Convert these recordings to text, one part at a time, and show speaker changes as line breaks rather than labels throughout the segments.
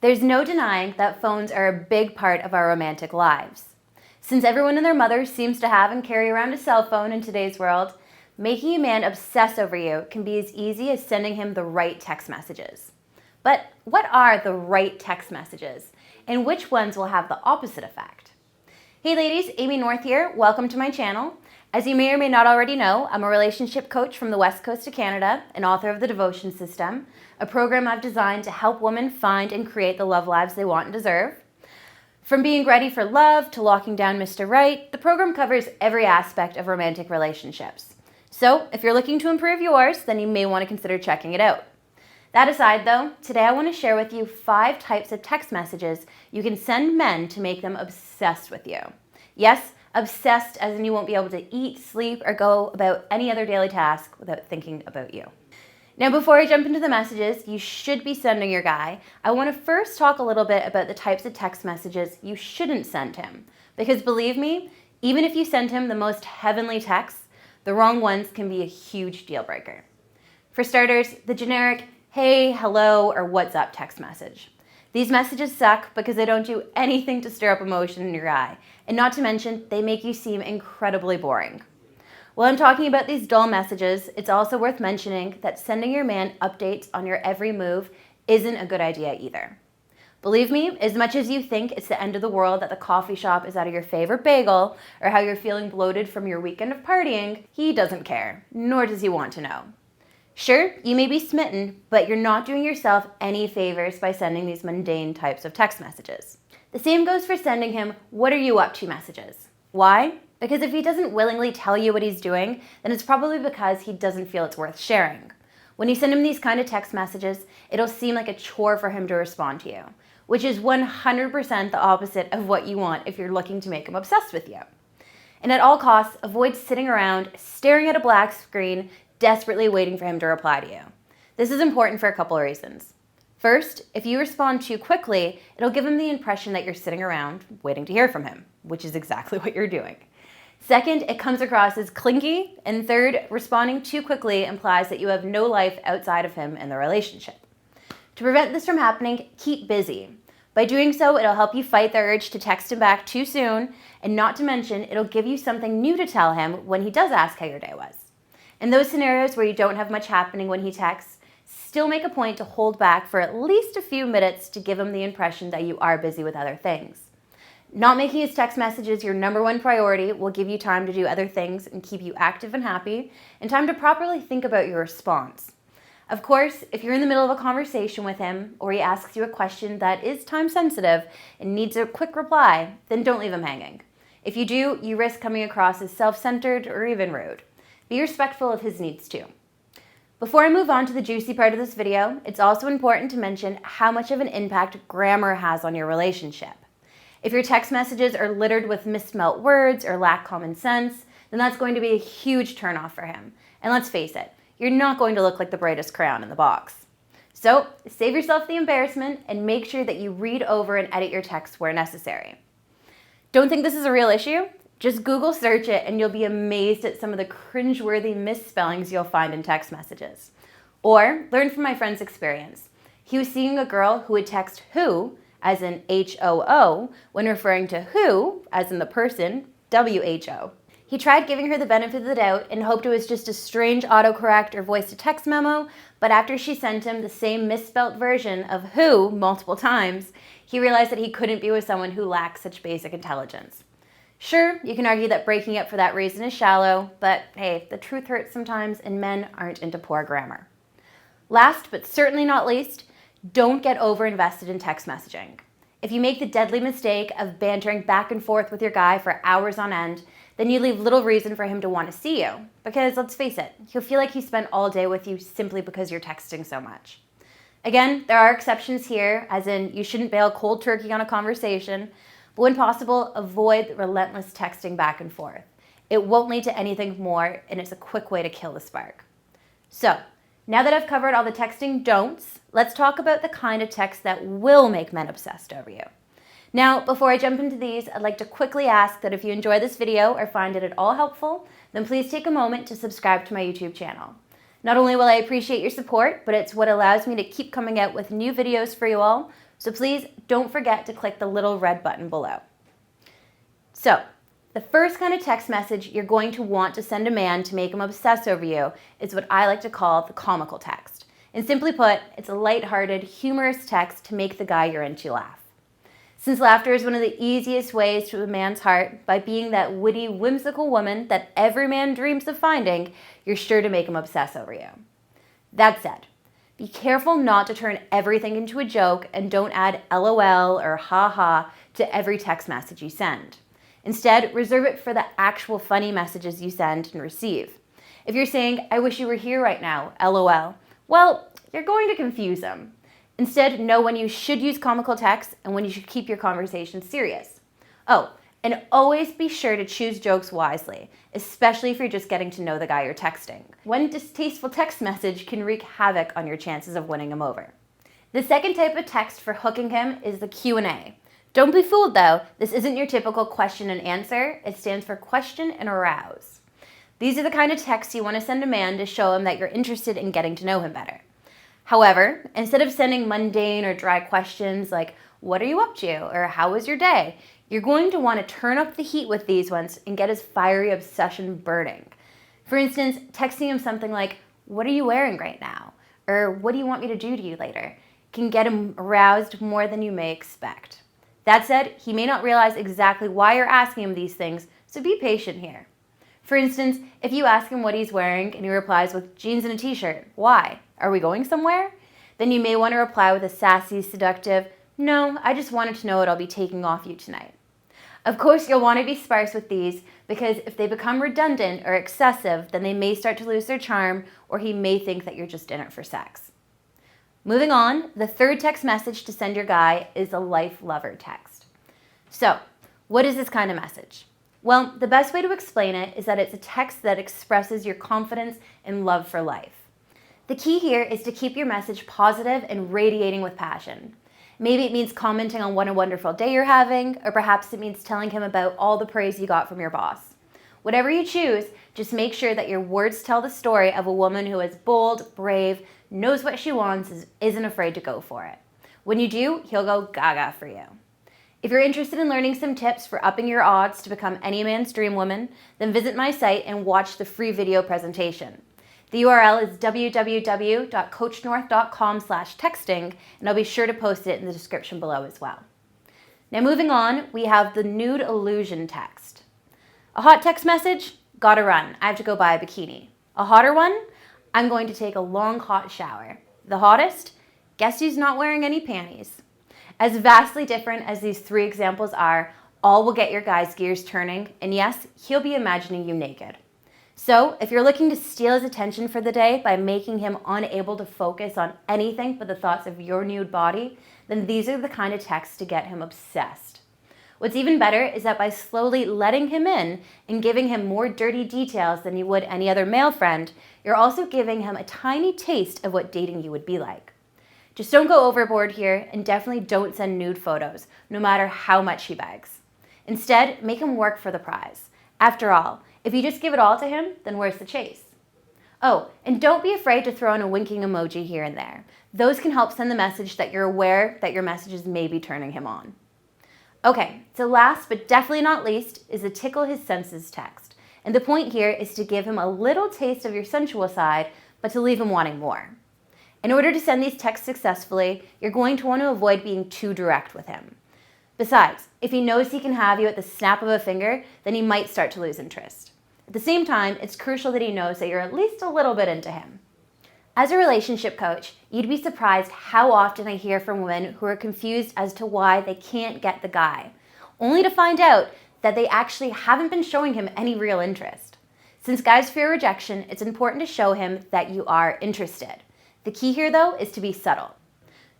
There's no denying that phones are a big part of our romantic lives. Since everyone and their mother seems to have and carry around a cell phone in today's world, making a man obsess over you can be as easy as sending him the right text messages. But what are the right text messages, and which ones will have the opposite effect? Hey ladies, Amy North here. Welcome to my channel. As you may or may not already know, I'm a relationship coach from the West Coast of Canada and author of The Devotion System, a program I've designed to help women find and create the love lives they want and deserve. From being ready for love to locking down Mr. Right, the program covers every aspect of romantic relationships. So if you're looking to improve yours, then you may want to consider checking it out. That aside though, today I want to share with you 5 types of text messages you can send men to make them obsessed with you. Yes, obsessed as in you won't be able to eat, sleep, or go about any other daily task without thinking about you. Now, before I jump into the messages you should be sending your guy, I want to first talk a little bit about the types of text messages you shouldn't send him. Because believe me, even if you send him the most heavenly texts, the wrong ones can be a huge deal breaker. For starters, the generic, hey, hello, or what's up text message. These messages suck because they don't do anything to stir up emotion in your guy, and not to mention, they make you seem incredibly boring. While I'm talking about these dull messages, it's also worth mentioning that sending your man updates on your every move isn't a good idea either. Believe me, as much as you think it's the end of the world that the coffee shop is out of your favorite bagel, or how you're feeling bloated from your weekend of partying, he doesn't care, nor does he want to know. Sure, you may be smitten, but you're not doing yourself any favors by sending these mundane types of text messages. The same goes for sending him "what are you up to" messages. Why? Because if he doesn't willingly tell you what he's doing, then it's probably because he doesn't feel it's worth sharing. When you send him these kind of text messages, it'll seem like a chore for him to respond to you, which is 100% the opposite of what you want if you're looking to make him obsessed with you. And at all costs, avoid sitting around, staring at a black screen, desperately waiting for him to reply to you. This is important for a couple of reasons. First, if you respond too quickly, it'll give him the impression that you're sitting around waiting to hear from him, which is exactly what you're doing. Second, it comes across as clingy. And third, responding too quickly implies that you have no life outside of him in the relationship. To prevent this from happening, keep busy. By doing so, it'll help you fight the urge to text him back too soon, and not to mention, it'll give you something new to tell him when he does ask how your day was. In those scenarios where you don't have much happening when he texts, still make a point to hold back for at least a few minutes to give him the impression that you are busy with other things. Not making his text messages your #1 priority will give you time to do other things and keep you active and happy, and time to properly think about your response. Of course, if you're in the middle of a conversation with him, or he asks you a question that is time sensitive and needs a quick reply, then don't leave him hanging. If you do, you risk coming across as self-centered or even rude. Be respectful of his needs too. Before I move on to the juicy part of this video, it's also important to mention how much of an impact grammar has on your relationship. If your text messages are littered with misspelt words or lack common sense, then that's going to be a huge turnoff for him. And let's face it, you're not going to look like the brightest crayon in the box. So save yourself the embarrassment and make sure that you read over and edit your texts where necessary. Don't think this is a real issue? Just Google search it and you'll be amazed at some of the cringeworthy misspellings you'll find in text messages. Or learn from my friend's experience. He was seeing a girl who would text who, as in H-O-O, when referring to who, as in the person, W-H-O. He tried giving her the benefit of the doubt and hoped it was just a strange autocorrect or voice-to-text memo, but after she sent him the same misspelt version of who multiple times, he realized that he couldn't be with someone who lacks such basic intelligence. Sure, you can argue that breaking up for that reason is shallow, but hey, the truth hurts sometimes and men aren't into poor grammar. Last but certainly not least, don't get over-invested in text messaging. If you make the deadly mistake of bantering back and forth with your guy for hours on end, then you leave little reason for him to want to see you. Because let's face it, he'll feel like he spent all day with you simply because you're texting so much. Again, there are exceptions here, as in you shouldn't bail cold turkey on a conversation, but when possible, avoid the relentless texting back and forth. It won't lead to anything more, and it's a quick way to kill the spark. So, now that I've covered all the texting don'ts, let's talk about the kind of text that will make men obsessed over you. Now, before I jump into these, I'd like to quickly ask that if you enjoy this video or find it at all helpful, then please take a moment to subscribe to my YouTube channel. Not only will I appreciate your support, but it's what allows me to keep coming out with new videos for you all, So please don't forget to click the little red button below. So, the first kind of text message you're going to want to send a man to make him obsess over you is what I like to call the comical text. And simply put, it's a lighthearted, humorous text to make the guy you're into laugh. Since laughter is one of the easiest ways to a man's heart, by being that witty, whimsical woman that every man dreams of finding, you're sure to make him obsess over you. That said, be careful not to turn everything into a joke and don't add LOL or haha to every text message you send. Instead, reserve it for the actual funny messages you send and receive. If you're saying, I wish you were here right now, LOL, well, you're going to confuse him. Instead, know when you should use comical text and when you should keep your conversation serious. Oh, and always be sure to choose jokes wisely, especially if you're just getting to know the guy you're texting. One distasteful text message can wreak havoc on your chances of winning him over. The second type of text for hooking him is the Q&A. Don't be fooled though, this isn't your typical question and answer, it stands for question and arouse. These are the kind of texts you want to send a man to show him that you're interested in getting to know him better. However, instead of sending mundane or dry questions like, what are you up to, or how was your day, you're going to want to turn up the heat with these ones and get his fiery obsession burning. For instance, texting him something like, what are you wearing right now? Or what do you want me to do to you later? Can get him aroused more than you may expect. That said, he may not realize exactly why you're asking him these things, so be patient here. For instance, if you ask him what he's wearing and he replies with jeans and a t-shirt, why? Are we going somewhere? Then you may want to reply with a sassy, seductive, no, I just wanted to know what I'll be taking off you tonight. Of course, you'll want to be sparse with these because if they become redundant or excessive, then they may start to lose their charm or he may think that you're just in it for sex. Moving on, the third text message to send your guy is a life lover text. So, what is this kind of message? Well, the best way to explain it is that it's a text that expresses your confidence and love for life. The key here is to keep your message positive and radiating with passion. Maybe it means commenting on what a wonderful day you're having, or perhaps it means telling him about all the praise you got from your boss. Whatever you choose, just make sure that your words tell the story of a woman who is bold, brave, knows what she wants, isn't afraid to go for it. When you do, he'll go gaga for you. If you're interested in learning some tips for upping your odds to become any man's dream woman, then visit my site and watch the free video presentation. The URL is www.coachnorth.com/texting, and I'll be sure to post it in the description below as well. Now moving on, we have the nude illusion text. A hot text message? Gotta run, I have to go buy a bikini. A hotter one? I'm going to take a long hot shower. The hottest? Guess who's not wearing any panties? As vastly different as these three examples are, all will get your guy's gears turning, and yes, he'll be imagining you naked. So, if you're looking to steal his attention for the day by making him unable to focus on anything but the thoughts of your nude body, then these are the kind of texts to get him obsessed. What's even better is that by slowly letting him in and giving him more dirty details than you would any other male friend, you're also giving him a tiny taste of what dating you would be like. Just don't go overboard here, and definitely don't send nude photos, no matter how much he begs. Instead, make him work for the prize. After all, if you just give it all to him, then where's the chase? Oh, and don't be afraid to throw in a winking emoji here and there. Those can help send the message that you're aware that your messages may be turning him on. Okay, so last but definitely not least is a tickle his senses text. And the point here is to give him a little taste of your sensual side, but to leave him wanting more. In order to send these texts successfully, you're going to want to avoid being too direct with him. Besides, if he knows he can have you at the snap of a finger, then he might start to lose interest. At the same time, it's crucial that he knows that you're at least a little bit into him. As a relationship coach, you'd be surprised how often I hear from women who are confused as to why they can't get the guy, only to find out that they actually haven't been showing him any real interest. Since guys fear rejection, it's important to show him that you are interested. The key here, though, is to be subtle.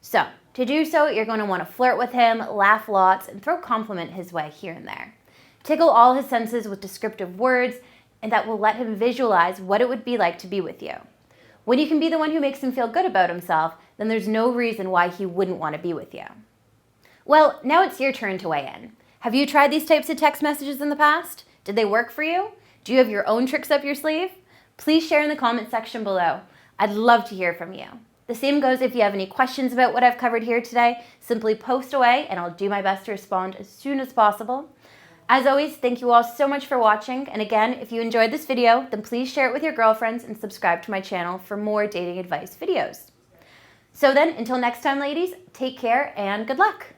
So, to do so, you're going to want to flirt with him, laugh lots, and throw compliment his way here and there. Tickle all his senses with descriptive words, and that will let him visualize what it would be like to be with you. When you can be the one who makes him feel good about himself, then there's no reason why he wouldn't want to be with you. Well, now it's your turn to weigh in. Have you tried these types of text messages in the past? Did they work for you? Do you have your own tricks up your sleeve? Please share in the comment section below. I'd love to hear from you. The same goes if you have any questions about what I've covered here today. Simply post away and I'll do my best to respond as soon as possible. As always, thank you all so much for watching. And again, if you enjoyed this video, then please share it with your girlfriends and subscribe to my channel for more dating advice videos. So then, until next time, ladies, take care and good luck.